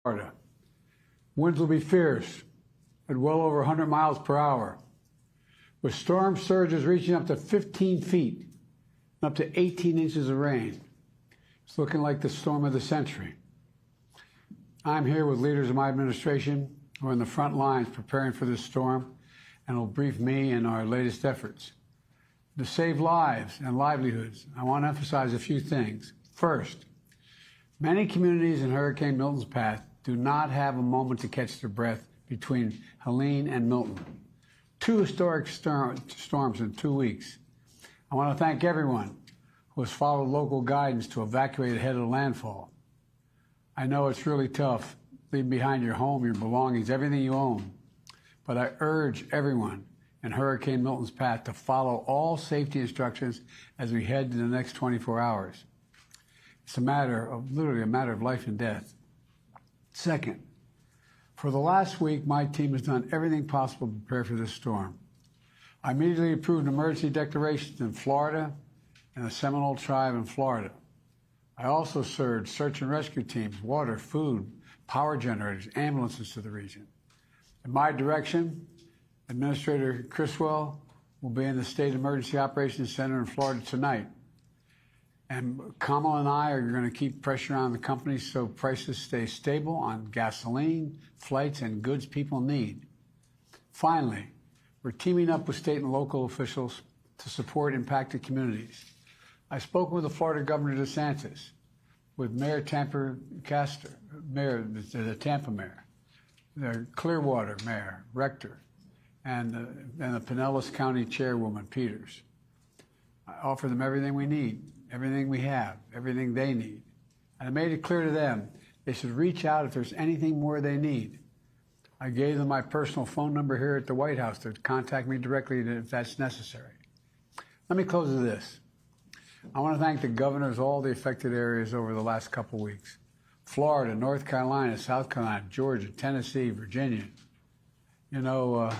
Florida. Winds will be fierce at well over 100 miles per hour, with storm surges reaching up to 15 feet and up to 18 inches of rain. It's looking like the storm of the century. I'm here with leaders of my administration who are in the front lines preparing for this storm and will brief me in our latest efforts. To save lives and livelihoods, I want to emphasize a few things. First, many communities in Hurricane Milton's path do not have a moment to catch their breath between Helene and Milton. Two historic storms in 2 weeks. I want to thank everyone who has followed local guidance to evacuate ahead of the landfall. I know it's really tough, leaving behind your home, your belongings, everything you own. But I urge everyone in Hurricane Milton's path to follow all safety instructions as we head to the next 24 hours. It's literally a matter of life and death. Second, for the last week, my team has done everything possible to prepare for this storm. I immediately approved emergency declarations in Florida and the Seminole Tribe in Florida. I also surged search and rescue teams, water, food, power generators, ambulances to the region. In my direction, Administrator Criswell will be in the State Emergency Operations Center in Florida tonight. And Kamala and I are going to keep pressure on the companies so prices stay stable on gasoline, flights, and goods people need. Finally, we're teaming up with state and local officials to support impacted communities. I spoke with the Florida Governor DeSantis, with Mayor Tampa Castor, the Tampa Mayor, the Clearwater Mayor, Rector, and the Pinellas County Chairwoman, Peters. I offer them everything we need, everything we have, everything they need. And I made it clear to them they should reach out if there's anything more they need. I gave them my personal phone number here at the White House to contact me directly if that's necessary. Let me close with this. I want to thank the governors of all the affected areas over the last couple weeks. Florida, North Carolina, South Carolina, Georgia, Tennessee, Virginia. You know,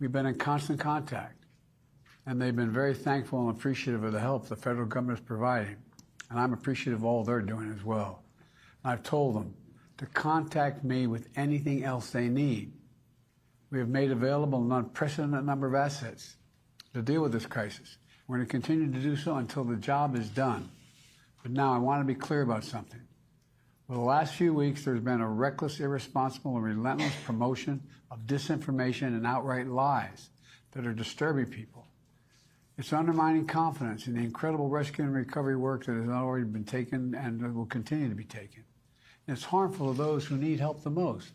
we've been in constant contact, and they've been very thankful and appreciative of the help the federal government is providing. And I'm appreciative of all they're doing as well. And I've told them to contact me with anything else they need. We have made available an unprecedented number of assets to deal with this crisis. We're going to continue to do so until the job is done. But now I want to be clear about something. For the last few weeks, there's been a reckless, irresponsible, and relentless promotion of disinformation and outright lies that are disturbing people. It's undermining confidence in the incredible rescue and recovery work that has already been taken and will continue to be taken. And it's harmful to those who need help the most.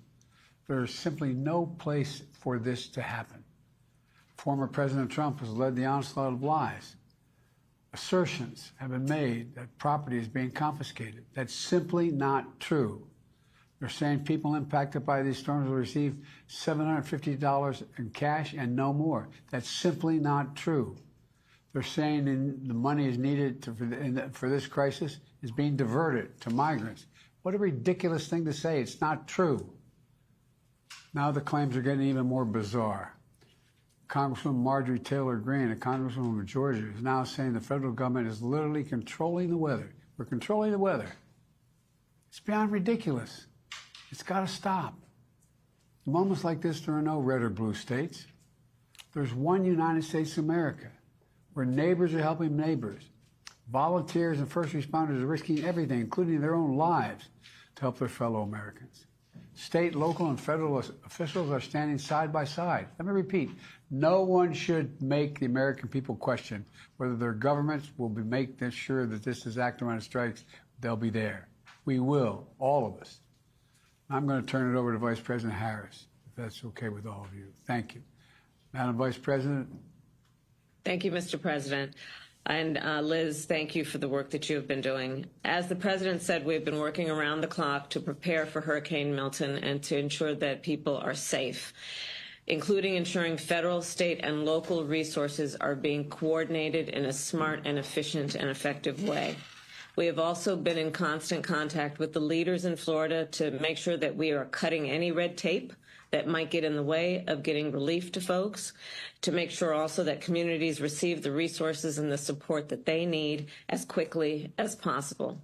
There is simply no place for this to happen. Former President Trump has led the onslaught of lies. Assertions have been made that property is being confiscated. That's simply not true. They're saying people impacted by these storms will receive $750 in cash and no more. That's simply not true. They're saying the money is needed for this crisis is being diverted to migrants. What a ridiculous thing to say. It's not true. Now the claims are getting even more bizarre. Congresswoman Marjorie Taylor Greene, a congresswoman of Georgia, is now saying the federal government is literally controlling the weather. We're controlling the weather. It's beyond ridiculous. It's got to stop. In moments like this, there are no red or blue states. There's one United States of America, where neighbors are helping neighbors. Volunteers and first responders are risking everything, including their own lives, to help their fellow Americans. State, local, and federal officials are standing side by side. Let me repeat, no one should make the American people question whether their governments will make sure that this is acted when it strikes. They'll be there. We will, all of us. I'm going to turn it over to Vice President Harris, if that's okay with all of you. Thank you. Madam Vice President. Thank you, Mr. President. And Liz, thank you for the work that you have been doing. As the President said, we've been working around the clock to prepare for Hurricane Milton and to ensure that people are safe, including ensuring federal, state, and local resources are being coordinated in a smart and efficient and effective way. We have also been in constant contact with the leaders in Florida to make sure that we are cutting any red tape that might get in the way of getting relief to folks, to make sure also that communities receive the resources and the support that they need as quickly as possible.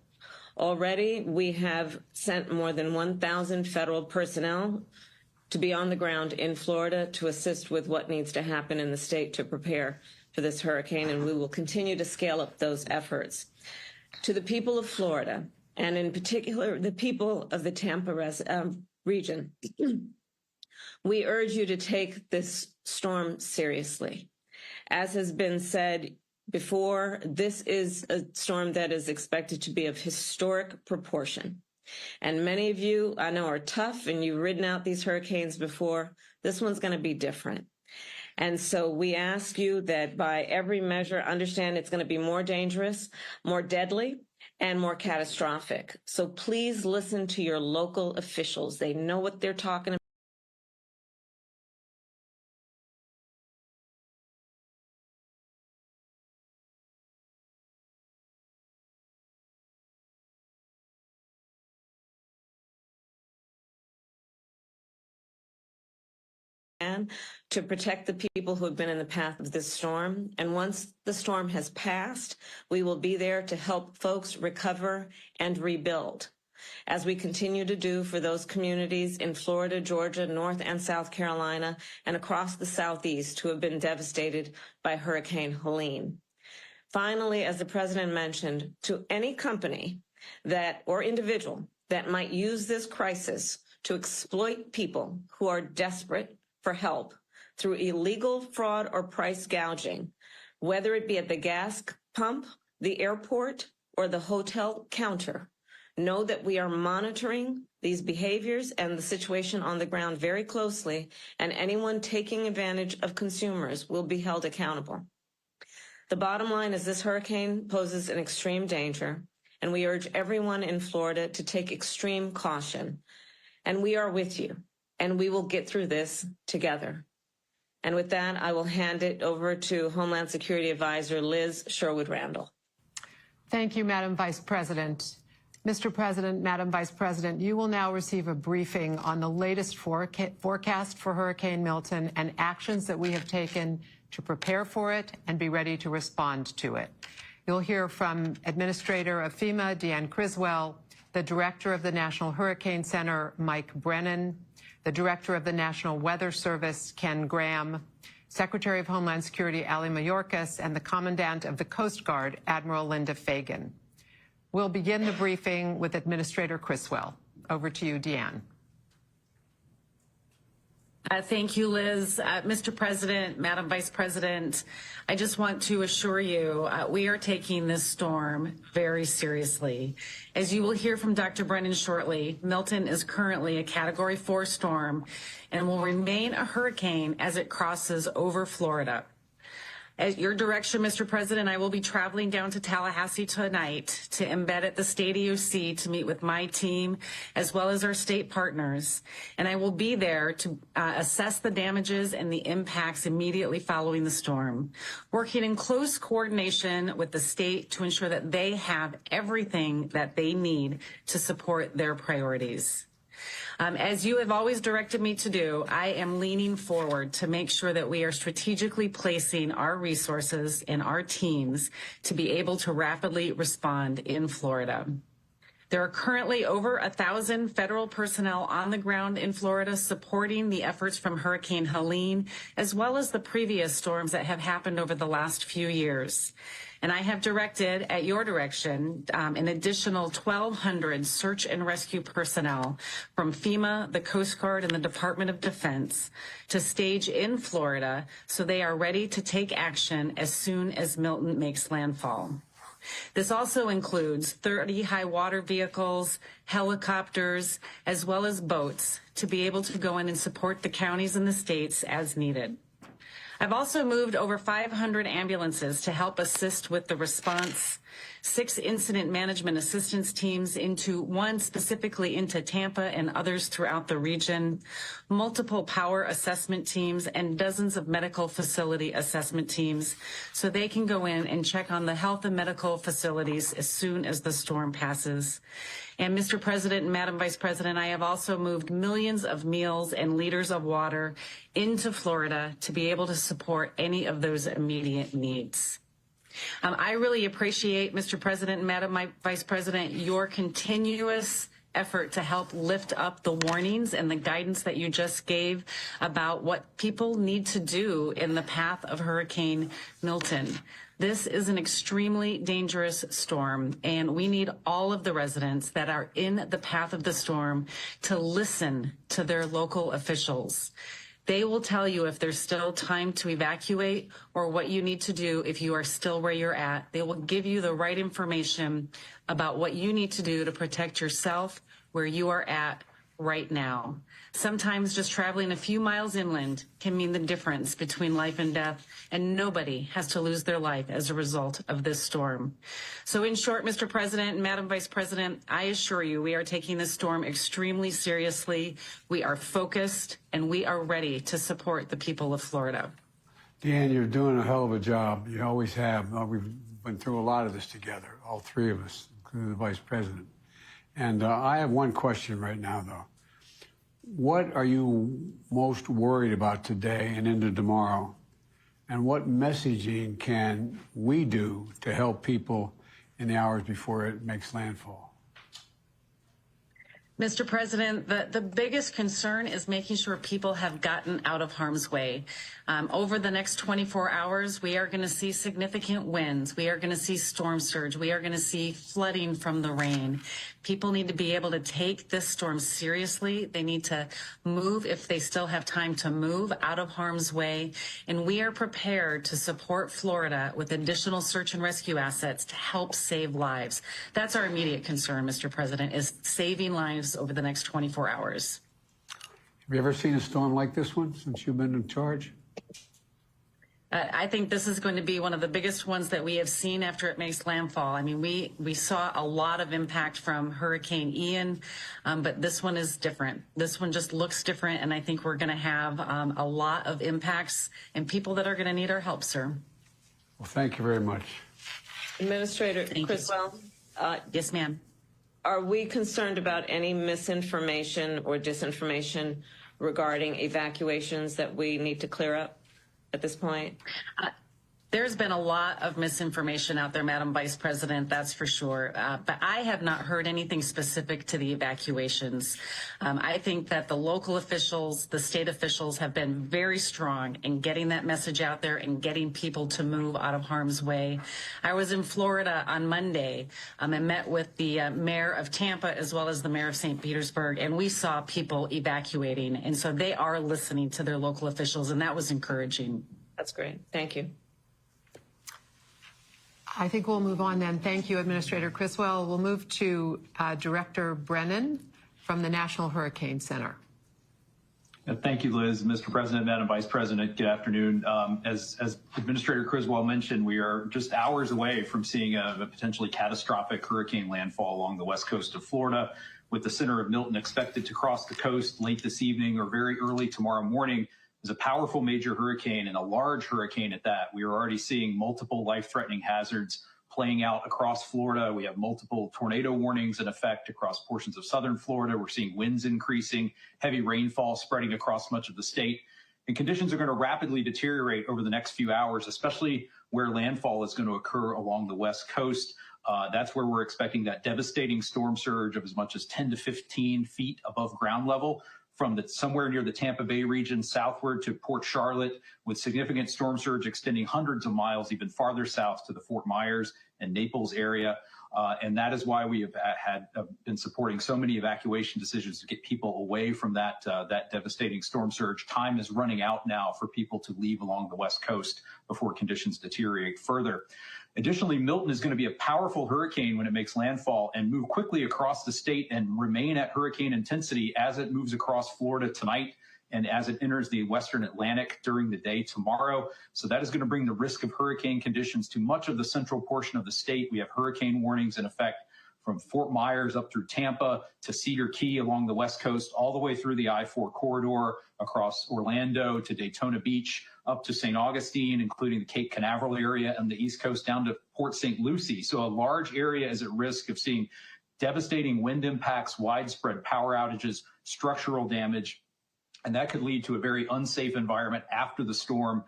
Already, we have sent more than 1,000 federal personnel to be on the ground in Florida to assist with what needs to happen in the state to prepare for this hurricane, and we will continue to scale up those efforts. To the people of Florida, and in particular the people of the Tampa region, we urge you to take this storm seriously. As has been said before, this is a storm that is expected to be of historic proportion. And many of you, I know, are tough, and you've ridden out these hurricanes before. This one's going to be different. And so we ask you that by every measure, understand it's going to be more dangerous, more deadly, and more catastrophic. So please listen to your local officials. They know what they're talking about. To protect the people who have been in the path of this storm. And once the storm has passed, we will be there to help folks recover and rebuild, as we continue to do for those communities in Florida, Georgia, North and South Carolina, and across the Southeast who have been devastated by Hurricane Helene. Finally, as the President mentioned, to any company that or individual that might use this crisis to exploit people who are desperate for help through illegal fraud or price gouging, whether it be at the gas pump, the airport, or the hotel counter, know that we are monitoring these behaviors and the situation on the ground very closely, and anyone taking advantage of consumers will be held accountable. The bottom line is this hurricane poses an extreme danger, and we urge everyone in Florida to take extreme caution. And we are with you, and we will get through this together. And with that, I will hand it over to Homeland Security Advisor Liz Sherwood-Randall. Thank you, Madam Vice President. Mr. President, Madam Vice President, you will now receive a briefing on the latest forecast for Hurricane Milton and actions that we have taken to prepare for it and be ready to respond to it. You'll hear from Administrator of FEMA, Deanne Criswell, the Director of the National Hurricane Center, Mike Brennan, the Director of the National Weather Service, Ken Graham, Secretary of Homeland Security, Ali Mayorkas, and the Commandant of the Coast Guard, Admiral Linda Fagan. We'll begin the briefing with Administrator Criswell. Over to you, Deanne. Thank you, Liz. Mr. President, Madam Vice President, I just want to assure you we are taking this storm very seriously. As you will hear from Dr. Brennan shortly, Milton is currently a Category 4 storm and will remain a hurricane as it crosses over Florida. At your direction, Mr. President, I will be traveling down to Tallahassee tonight to embed at the state EOC to meet with my team as well as our state partners. And I will be there to assess the damages and the impacts immediately following the storm, working in close coordination with the state to ensure that they have everything that they need to support their priorities. As you have always directed me to do, I am leaning forward to make sure that we are strategically placing our resources and our teams to be able to rapidly respond in Florida. There are currently over 1,000 federal personnel on the ground in Florida supporting the efforts from Hurricane Helene, as well as the previous storms that have happened over the last few years. And I have directed, at your direction, an additional 1,200 search and rescue personnel from FEMA, the Coast Guard, and the Department of Defense to stage in Florida so they are ready to take action as soon as Milton makes landfall. This also includes 30 high water vehicles, helicopters, as well as boats to be able to go in and support the counties and the states as needed. I've also moved over 500 ambulances to help assist with the response, 6 incident management assistance teams, one specifically into Tampa and others throughout the region, multiple power assessment teams, and dozens of medical facility assessment teams so they can go in and check on the health and medical facilities as soon as the storm passes. And Mr. President and Madam Vice President, I have also moved millions of meals and liters of water into Florida to be able to support any of those immediate needs. I really appreciate, Mr. President and Madam Vice President, your continuous effort to help lift up the warnings and the guidance that you just gave about what people need to do in the path of Hurricane Milton. This is an extremely dangerous storm, and we need all of the residents that are in the path of the storm to listen to their local officials. They will tell you if there's still time to evacuate or what you need to do if you are still where you're at. They will give you the right information about what you need to do to protect yourself where you are at right now. Sometimes just traveling a few miles inland can mean the difference between life and death, and nobody has to lose their life as a result of this storm. So in short, Mr. President and Madam Vice President, I assure you we are taking this storm extremely seriously. We are focused, and we are ready to support the people of Florida. Dan, you're doing a hell of a job. You always have. We've been through a lot of this together, all three of us, including the Vice President. And I have one question right now, though. What are you most worried about today and into tomorrow? And what messaging can we do to help people in the hours before it makes landfall? Mr. President, the biggest concern is making sure people have gotten out of harm's way. Over the next 24 hours, we are going to see significant winds. We are going to see storm surge. We are going to see flooding from the rain. People need to be able to take this storm seriously. They need to move, if they still have time to move, out of harm's way. And we are prepared to support Florida with additional search and rescue assets to help save lives. That's our immediate concern, Mr. President, is saving lives over the next 24 hours. Have you ever seen a storm like this one since you've been in charge? I think this is going to be one of the biggest ones that we have seen after it makes landfall. I mean, we saw a lot of impact from Hurricane Ian, but this one is different. This one just looks different, and I think we're going to have a lot of impacts and people that are going to need our help, sir. Well, thank you very much. Administrator Criswell? Yes, ma'am. Are we concerned about any misinformation or disinformation regarding evacuations that we need to clear up at this point? There's been a lot of misinformation out there, Madam Vice President, that's for sure. But I have not heard anything specific to the evacuations. I think that the local officials, the state officials have been very strong in getting that message out there and getting people to move out of harm's way. I was in Florida on Monday and met with the mayor of Tampa as well as the mayor of St. Petersburg, and we saw people evacuating. And so they are listening to their local officials, and that was encouraging. That's great. Thank you. I think we'll move on then. Thank you, Administrator Criswell. We'll move to Director Brennan from the National Hurricane Center. Thank you, Liz. Mr. President, Madam Vice President, good afternoon. As Administrator Criswell mentioned, we are just hours away from seeing a potentially catastrophic hurricane landfall along the west coast of Florida, with the center of Milton expected to cross the coast late this evening or very early tomorrow morning. Is a powerful major hurricane and a large hurricane at that. We are already seeing multiple life-threatening hazards playing out across Florida. We have multiple tornado warnings in effect across portions of southern Florida. We're seeing winds increasing, heavy rainfall spreading across much of the state. And conditions are going to rapidly deteriorate over the next few hours, especially where landfall is going to occur along the west coast. That's where we're expecting that devastating storm surge of as much as 10 to 15 feet above ground level, from somewhere near the Tampa Bay region southward to Port Charlotte, with significant storm surge extending hundreds of miles even farther south to the Fort Myers and Naples area. And that is why we have been supporting so many evacuation decisions to get people away from that devastating storm surge. Time is running out now for people to leave along the west coast before conditions deteriorate further. Additionally, Milton is going to be a powerful hurricane when it makes landfall and move quickly across the state and remain at hurricane intensity as it moves across Florida tonight and as it enters the western Atlantic during the day tomorrow. So that is going to bring the risk of hurricane conditions to much of the central portion of the state. We have hurricane warnings in effect from Fort Myers up through Tampa to Cedar Key along the west coast, all the way through the I-4 corridor across Orlando to Daytona Beach, up to St. Augustine, including the Cape Canaveral area and the East Coast down to Port St. Lucie. So a large area is at risk of seeing devastating wind impacts, widespread power outages, structural damage. And that could lead to a very unsafe environment after the storm,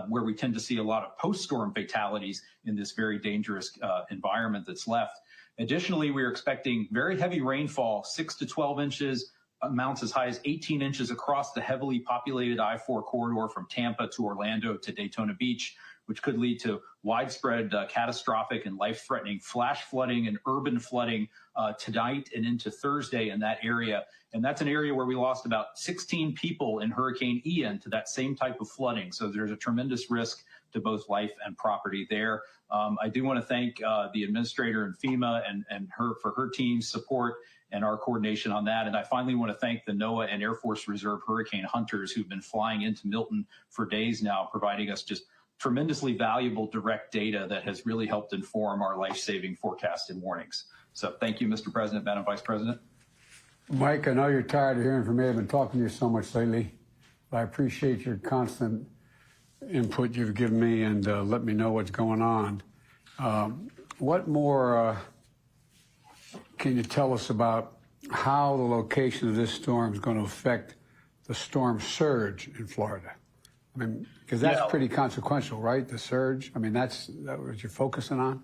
where we tend to see a lot of post-storm fatalities in this very dangerous environment that's left. Additionally, we're expecting very heavy rainfall, 6 to 12 inches, amounts as high as 18 inches across the heavily populated I-4 corridor from Tampa to Orlando to Daytona Beach, which could lead to widespread catastrophic and life-threatening flash flooding and urban flooding tonight and into Thursday in that area. And that's an area where we lost about 16 people in Hurricane Ian to that same type of flooding. So there's a tremendous risk to both life and property there. I do want to thank the administrator and FEMA and her for her team's support and our coordination on that. And I finally want to thank the NOAA and Air Force Reserve hurricane hunters who've been flying into Milton for days now, providing us just tremendously valuable direct data that has really helped inform our life-saving forecast and warnings. So thank you, Mr. President, Madam Vice President. Mike, I know you're tired of hearing from me. I've been talking to you so much lately. I appreciate your constant input you've given me and let me know what's going on. What more can you tell us about how the location of this storm is going to affect the storm surge in Florida? I mean, because that's pretty consequential, right? The surge. I mean, that's what you're focusing on?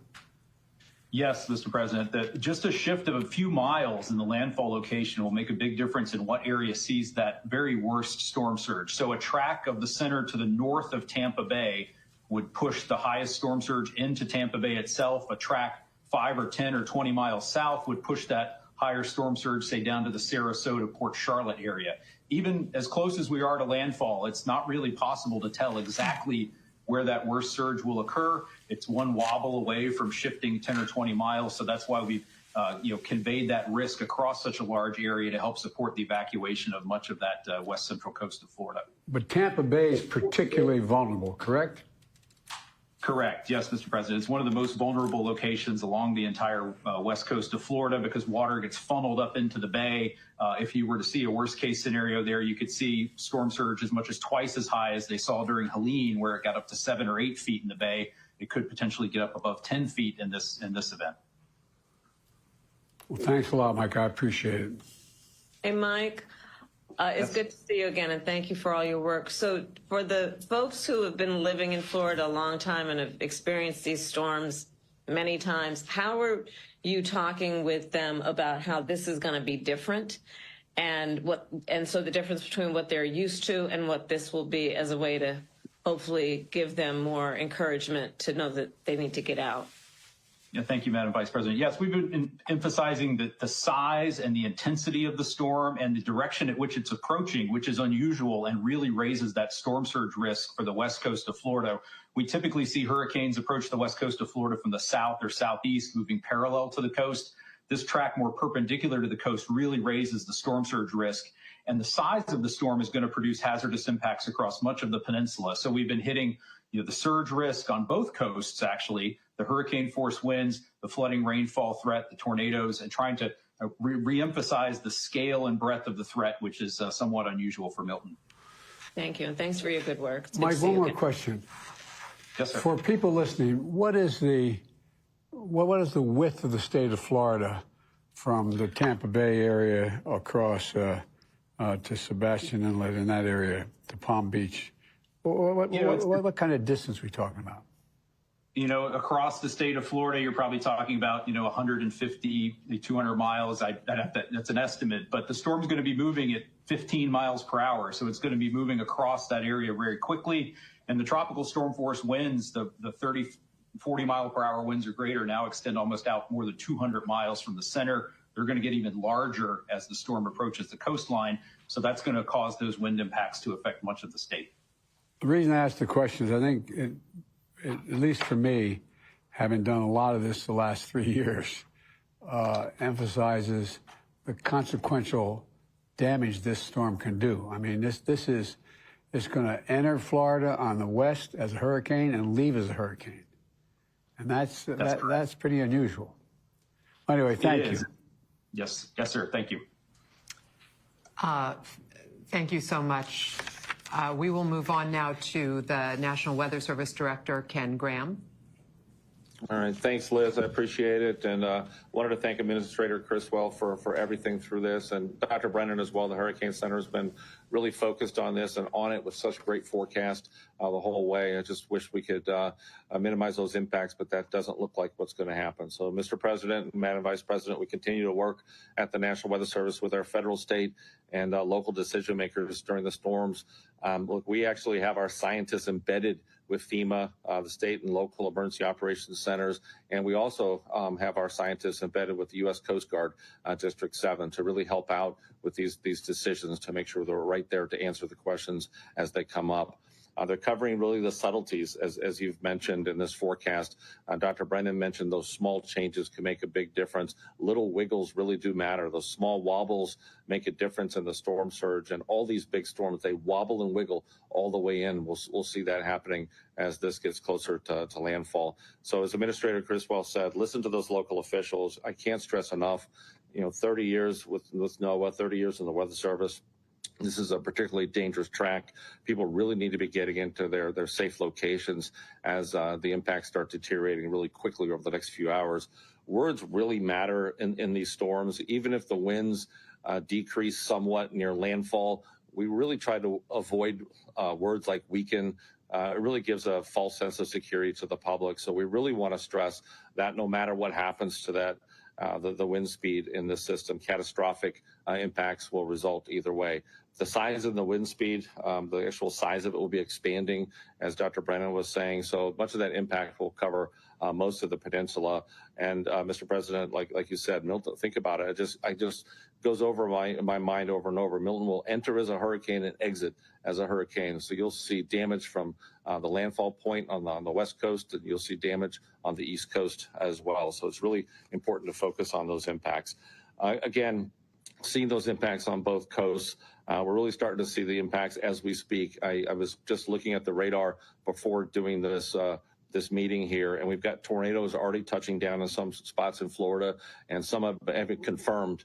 Yes, Mr. President, just a shift of a few miles in the landfall location will make a big difference in what area sees that very worst storm surge. So a track of the center to the north of Tampa Bay would push the highest storm surge into Tampa Bay itself. A track 5 or 10 or 20 miles south would push that higher storm surge, say, down to the Sarasota, Port Charlotte area. Even as close as we are to landfall, it's not really possible to tell exactly where that worst surge will occur. It's one wobble away from shifting 10 or 20 miles. So that's why we've conveyed that risk across such a large area to help support the evacuation of much of that west central coast of Florida. But Tampa Bay is particularly vulnerable, correct? Correct. Yes, Mr. President. It's one of the most vulnerable locations along the entire west coast of Florida because water gets funneled up into the bay. If you were to see a worst case scenario there, you could see storm surge as much as twice as high as they saw during Helene, where it got up to 7 or 8 feet in the bay. It could potentially get up above 10 feet in this event. Well, thanks a lot, Mike. I appreciate it. Hey, Mike. It's good to see you again, and thank you for all your work. So for the folks who have been living in Florida a long time and have experienced these storms many times, how are you talking with them about how this is going to be different and so the difference between what they're used to and what this will be as a way to hopefully give them more encouragement to know that they need to get out? Yeah, thank you, Madam Vice President. Yes, we've been emphasizing the size and the intensity of the storm and the direction at which it's approaching, which is unusual and really raises that storm surge risk for the west coast of Florida. We typically see hurricanes approach the west coast of Florida from the south or southeast, moving parallel to the coast. This track more perpendicular to the coast really raises the storm surge risk. And the size of the storm is going to produce hazardous impacts across much of the peninsula. So we've been hitting the surge risk on both coasts, actually, the hurricane force winds, the flooding rainfall threat, the tornadoes, and trying to re-emphasize the scale and breadth of the threat, which is somewhat unusual for Milton. Thank you, and thanks for your good work. Mike, one more question. Yes, sir. For people listening, what is the width of the state of Florida from the Tampa Bay area across to Sebastian Inlet in that area to Palm Beach? What kind of distance are we talking about? Across the state of Florida, you're probably talking about, 150, 200 miles. That's an estimate, but the storm's going to be moving at 15 miles per hour. So it's going to be moving across that area very quickly. And the tropical storm force winds, the 30, 40 mile per hour winds or greater now extend almost out more than 200 miles from the center. They're going to get even larger as the storm approaches the coastline. So that's going to cause those wind impacts to affect much of the state. The reason I asked the question is I think at least for me, having done a lot of this the last 3 years, emphasizes the consequential damage this storm can do. I mean, it's going to enter Florida on the west as a hurricane and leave as a hurricane, and that's pretty unusual. Anyway, thank you. Yes, sir. Thank you. Thank you so much. We will move on now to the National Weather Service Director, Ken Graham. All right, thanks, Liz. I appreciate it, and wanted to thank Administrator Criswell for everything through this, and Dr. Brennan as well. The Hurricane Center has been really focused on this and on it with such a great forecast the whole way. I just wish we could minimize those impacts, but that doesn't look like what's going to happen. So, Mr. President, Madam Vice President, we continue to work at the National Weather Service with our federal, state, and local decision makers during the storms. Look, we actually have our scientists embedded with FEMA, the state and local emergency operations centers, and we also have our scientists embedded with the U.S. Coast Guard District 7 to really help out with these decisions to make sure they're right there to answer the questions as they come up. They're covering really the subtleties, as you've mentioned in this forecast. Dr. Brennan mentioned those small changes can make a big difference. Little wiggles really do matter. Those small wobbles make a difference in the storm surge. And all these big storms, they wobble and wiggle all the way in. We'll see that happening as this gets closer to landfall. So as Administrator Criswell said, listen to those local officials. I can't stress enough, 30 years with NOAA, 30 years in the Weather Service. This is a particularly dangerous track. People really need to be getting into their safe locations as the impacts start deteriorating really quickly over the next few hours. Words really matter in these storms. Even if the winds decrease somewhat near landfall, we really try to avoid words like weaken. It really gives a false sense of security to the public. So we really want to stress that no matter what happens to that, the wind speed in this system, catastrophic impacts will result either way. The size of the wind speed, the actual size of it will be expanding, as Dr. Brennan was saying. So much of that impact will cover most of the peninsula. And Mr. President, like you said, Milton, think about it. I just goes over my mind over and over. Milton will enter as a hurricane and exit as a hurricane. So you'll see damage from the landfall point on the west coast, and you'll see damage on the east coast as well. So it's really important to focus on those impacts. Again, seeing those impacts on both coasts. We're really starting to see the impacts as we speak. I was just looking at the radar before doing this meeting here, and we've got tornadoes already touching down in some spots in Florida, and some have been confirmed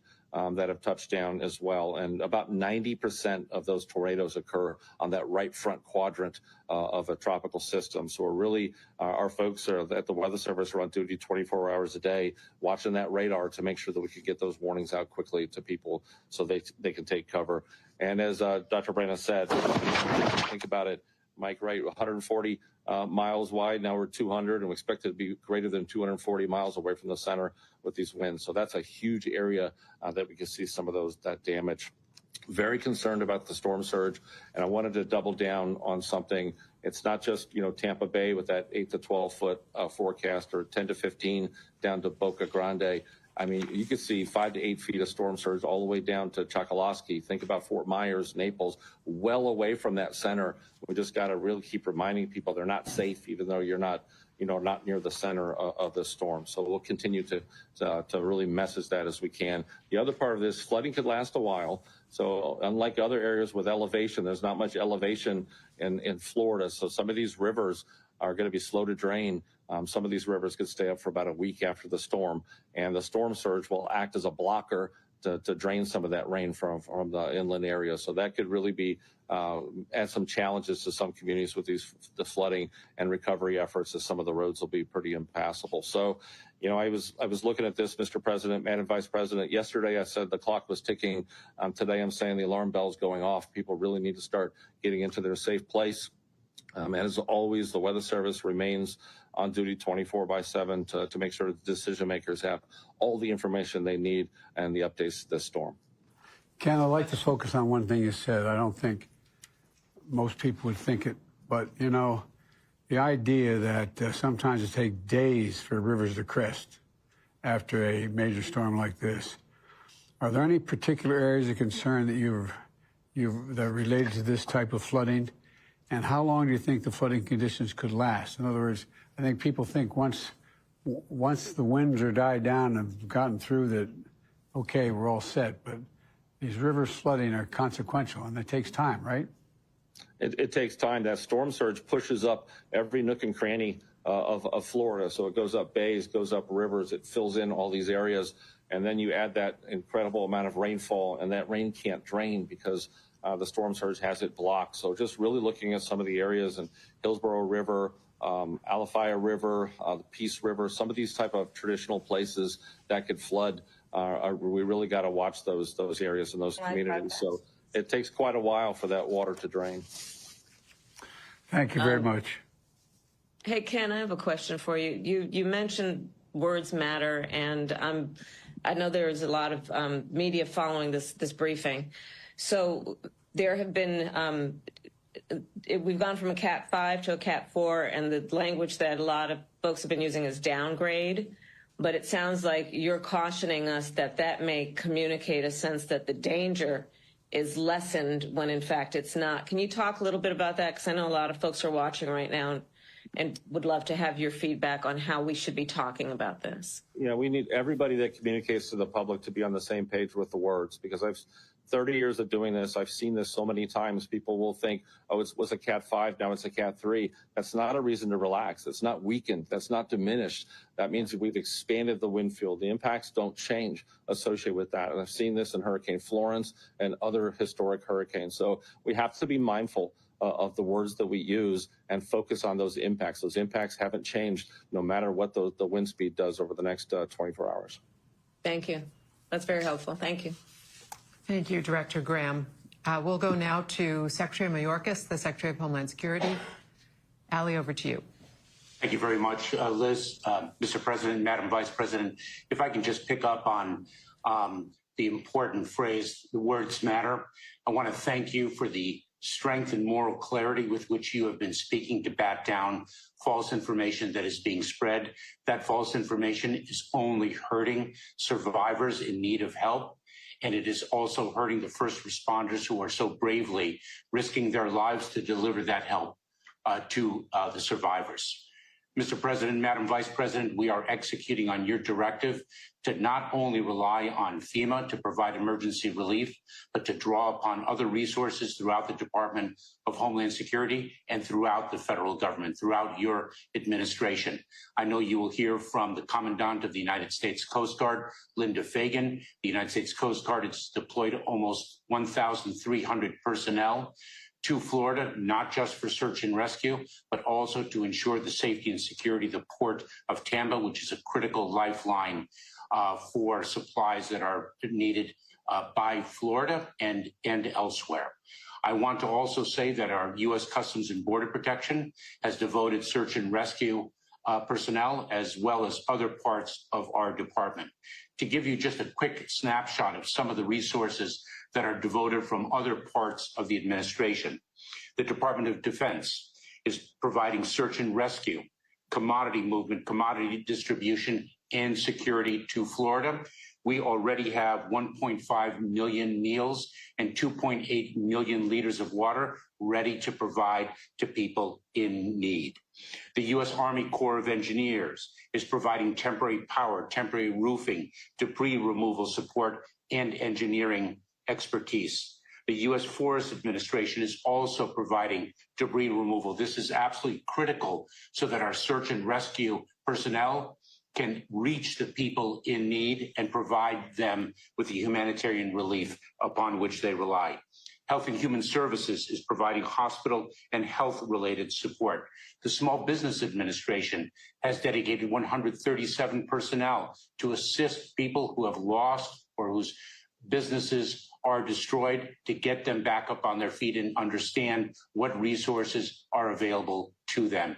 that have touched down as well. And about 90% of those tornadoes occur on that right front quadrant of a tropical system. So we're really, our folks are at the Weather Service are on duty 24 hours a day, watching that radar to make sure that we can get those warnings out quickly to people so they can take cover. And as Dr. Brennan said, think about it, Mike, right, 140 miles wide. Now we're 200, and we expect it to be greater than 240 miles away from the center with these winds. So that's a huge area that we can see some of that damage. Very concerned about the storm surge, and I wanted to double down on something. It's not just, Tampa Bay with that 8 to 12 foot forecast, or 10 to 15 down to Boca Grande. I mean, you could see 5 to 8 feet of storm surge all the way down to Chokoloskee. Think about Fort Myers, Naples, well away from that center. We just got to really keep reminding people they're not safe, even though you're not, not near the center of the storm. So we'll continue to really message that as we can. The other part of this, flooding could last a while. So unlike other areas with elevation, there's not much elevation in Florida. So some of these rivers are going to be slow to drain. Some of these rivers could stay up for about a week after the storm, and the storm surge will act as a blocker to drain some of that rain from the inland area. So that could really be add some challenges to some communities with the flooding and recovery efforts, as some of the roads will be pretty impassable. So, I was looking at this, Mr. President, Madam Vice President. Yesterday I said the clock was ticking. Today I'm saying the alarm bell's going off. People really need to start getting into their safe place. As always, the Weather Service remains on duty 24/7 to make sure the decision makers have all the information they need and the updates to this storm. Ken, I'd like to focus on one thing you said. I don't think most people would think it, but, the idea that sometimes it takes days for rivers to crest after a major storm like this. Are there any particular areas of concern that that are related to this type of flooding? And how long do you think the flooding conditions could last? In other words, I think people think once the winds are died down and have gotten through that, okay, we're all set. But these rivers flooding are consequential, and it takes time, right? It takes time. That storm surge pushes up every nook and cranny of Florida. So it goes up bays, goes up rivers, it fills in all these areas. And then you add that incredible amount of rainfall, and that rain can't drain because the storm surge has it blocked. So just really looking at some of the areas in Hillsborough River, Alafaya River, the Peace River, some of these type of traditional places that could flood. We really got to watch those areas and those communities. So it takes quite a while for that water to drain. Thank you very much. Hey, Ken, I have a question for you. You mentioned words matter, and I know there's a lot of media following this briefing. So there have been, we've gone from a Cat 5 to a Cat 4, and the language that a lot of folks have been using is downgrade. But it sounds like you're cautioning us that that may communicate a sense that the danger is lessened when in fact it's not. Can you talk a little bit about that? Because I know a lot of folks are watching right now and would love to have your feedback on how we should be talking about this. Yeah, we need everybody that communicates to the public to be on the same page with the words, because I've 30 years of doing this. I've seen this so many times. People will think, oh, it was a Cat 5, now it's a Cat 3. That's not a reason to relax. It's not weakened. That's not diminished. That means that we've expanded the wind field. The impacts don't change associated with that. And I've seen this in Hurricane Florence and other historic hurricanes. So we have to be mindful of the words that we use and focus on those impacts. Those impacts haven't changed no matter what the wind speed does over the next 24 hours. Thank you. That's very helpful. Thank you. Thank you, Director Graham. We'll go now to Secretary Mayorkas, the Secretary of Homeland Security. Ali, over to you. Thank you very much, Liz. Mr. President, Madam Vice President, if I can just pick up on the important phrase, the words matter. I want to thank you for the strength and moral clarity with which you have been speaking to bat down false information that is being spread. That false information is only hurting survivors in need of help. And it is also hurting the first responders who are so bravely risking their lives to deliver that help to the survivors. Mr. President, Madam Vice President, we are executing on your directive to not only rely on FEMA to provide emergency relief, but to draw upon other resources throughout the Department of Homeland Security and throughout the federal government, throughout your administration. I know you will hear from the Commandant of the United States Coast Guard, Linda Fagan. The United States Coast Guard has deployed almost 1,300 personnel to Florida, not just for search and rescue, but also to ensure the safety and security of the port of Tampa, which is a critical lifeline for supplies that are needed by Florida and elsewhere. I want to also say that our U.S. Customs and Border Protection has devoted search and rescue personnel as well as other parts of our department. To give you just a quick snapshot of some of the resources that are devoted from other parts of the administration, the Department of Defense is providing search and rescue, commodity movement, commodity distribution, and security to Florida. We already have 1.5 million meals and 2.8 million liters of water ready to provide to people in need. The U.S. Army Corps of Engineers is providing temporary power, temporary roofing, debris removal support, and engineering expertise. The U.S. Forest Administration is also providing debris removal. This is absolutely critical so that our search and rescue personnel can reach the people in need and provide them with the humanitarian relief upon which they rely. Health and Human Services is providing hospital and health-related support. The Small Business Administration has dedicated 137 personnel to assist people who have lost or whose businesses are destroyed, to get them back up on their feet and understand what resources are available to them.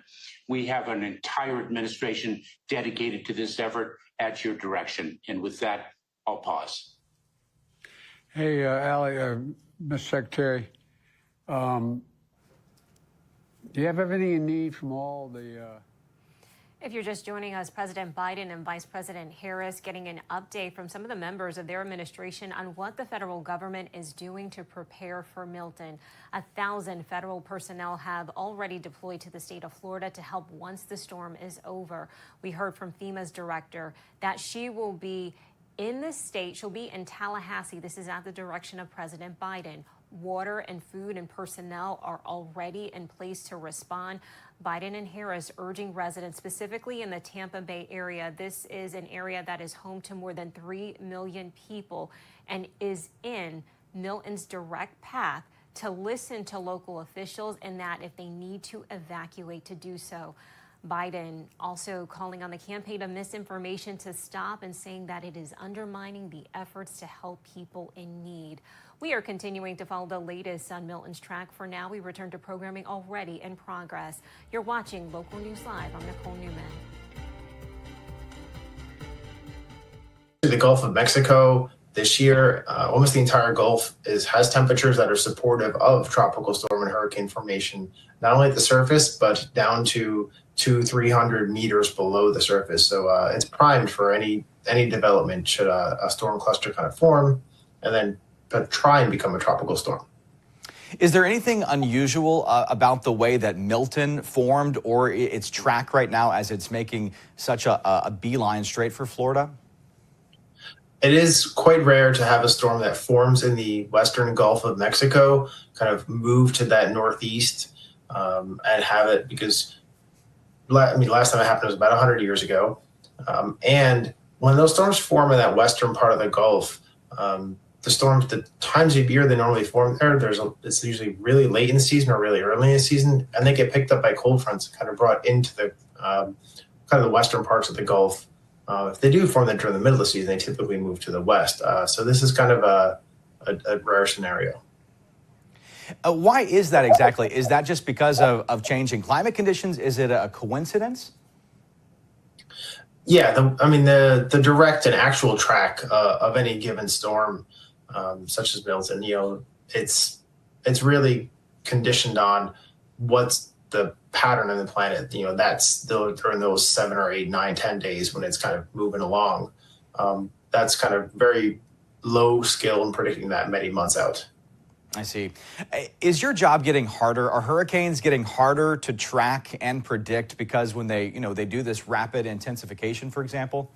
We have an entire administration dedicated to this effort at your direction. And with that, I'll pause. Hey, Ali, Mr. Secretary, do you have everything you need from all the... If you're just joining us, President Biden and Vice President Harris getting an update from some of the members of their administration on what the federal government is doing to prepare for Milton. 1,000 federal personnel have already deployed to the state of Florida to help once the storm is over. We heard from FEMA's director that she will be in the state. She'll be in Tallahassee. This is at the direction of President Biden. Water and food and personnel are already in place to respond. Biden and Harris urging residents, specifically in the Tampa Bay area. This is an area that is home to more than 3 million people and is in Milton's direct path to listen to local officials and that if they need to evacuate, to do so. Biden also calling on the campaign of misinformation to stop and saying that it is undermining the efforts to help people in need. We are continuing to follow the latest on Milton's track. For now, we return to programming already in progress. You're watching Local News Live. I'm Nicole Newman. The Gulf of Mexico this year, almost the entire Gulf has temperatures that are supportive of tropical storm and hurricane formation, not only at the surface, but down to 200-300 meters below the surface. So it's primed for any development should a storm cluster kind of form and then try and become a tropical storm. Is there anything unusual about the way that Milton formed or its track right now as it's making such a beeline straight for Florida? It is quite rare to have a storm that forms in the western Gulf of Mexico kind of move to that northeast and have it, because last time it happened was about 100 years ago. And when those storms form in that western part of the Gulf, the times of year they normally form there, it's usually really late in the season or really early in the season, and they get picked up by cold fronts and kind of brought into the kind of the western parts of the Gulf. If they do form that during the middle of the season, they typically move to the west. So this is kind of a rare scenario. Why is that exactly? Is that just because of changing climate conditions? Is it a coincidence? Yeah, the direct and actual track of any given storm, such as Milton, it's really conditioned on what's the pattern in the planet. That's during those 7 or 8, 9, 10 days when it's kind of moving along. That's kind of very low skill in predicting that many months out. I see. Is your job getting harder? Are hurricanes getting harder to track and predict because when they do this rapid intensification, for example?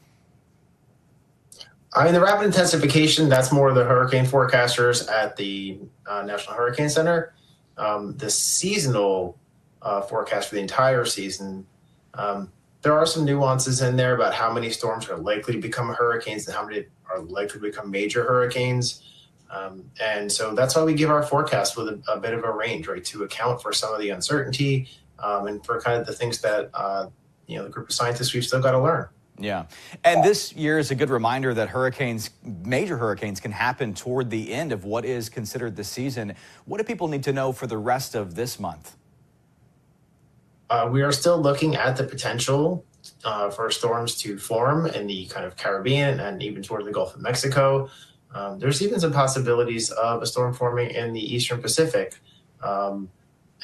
The rapid intensification, that's more the hurricane forecasters at the National Hurricane Center. The seasonal forecast for the entire season, there are some nuances in there about how many storms are likely to become hurricanes and how many are likely to become major hurricanes. And so that's why we give our forecast with a bit of a range, right, to account for some of the uncertainty and for kind of the things that, the group of scientists we've still got to learn. Yeah. And this year is a good reminder that major hurricanes can happen toward the end of what is considered the season. What do people need to know for the rest of this month? We are still looking at the potential for storms to form in the kind of Caribbean and even toward the Gulf of Mexico. There's even some possibilities of a storm forming in the Eastern Pacific.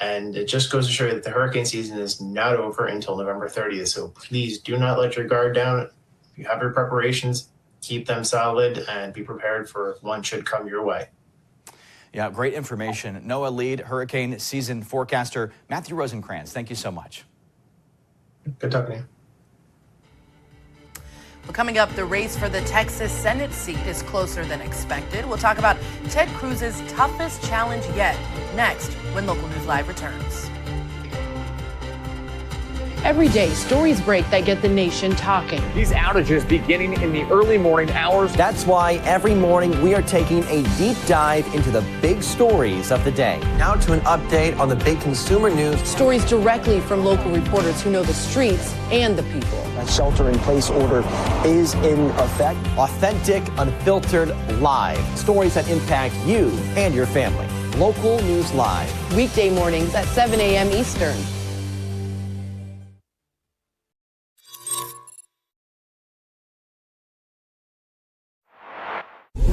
And it just goes to show you that the hurricane season is not over until November 30th. So please do not let your guard down. If you have your preparations, keep them solid and be prepared for one should come your way. Yeah, great information. NOAA lead hurricane season forecaster Matthew Rosencrans, thank you so much. Good talking to you. Well, coming up, the race for the Texas Senate seat is closer than expected. We'll talk about Ted Cruz's toughest challenge yet next when Local News Live returns. Every day, stories break that get the nation talking. These outages beginning in the early morning hours. That's why every morning we are taking a deep dive into the big stories of the day. Now to an update on the big consumer news. Stories directly from local reporters who know the streets and the people. A shelter-in-place order is in effect. Authentic, unfiltered, live. Stories that impact you and your family. Local News Live. Weekday mornings at 7 a.m. Eastern.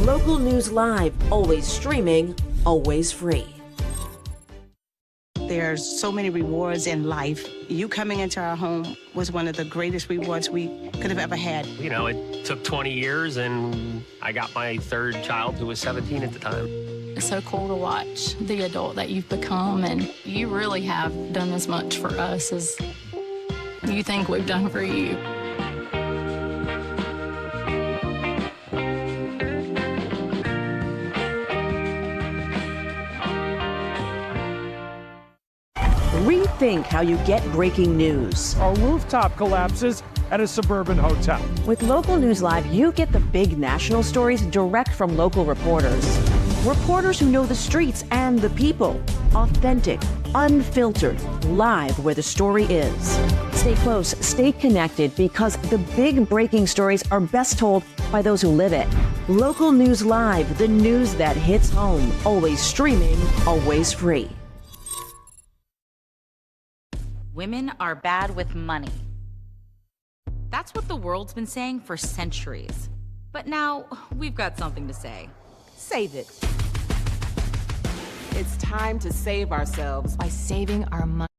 Local News Live, always streaming, always free. There's so many rewards in life. You coming into our home was one of the greatest rewards we could have ever had. It took 20 years and I got my third child who was 17 at the time. It's so cool to watch the adult that you've become, and you really have done as much for us as you think we've done for you. Rethink how you get breaking news. A rooftop collapses at a suburban hotel. With Local News Live, you get the big national stories direct from local reporters. Reporters who know the streets and the people. Authentic, unfiltered, live where the story is. Stay close, stay connected, because the big breaking stories are best told by those who live it. Local News Live, the news that hits home. Always streaming, always free. Women are bad with money. That's what the world's been saying for centuries. But now we've got something to say. Save it. It's time to save ourselves by saving our money.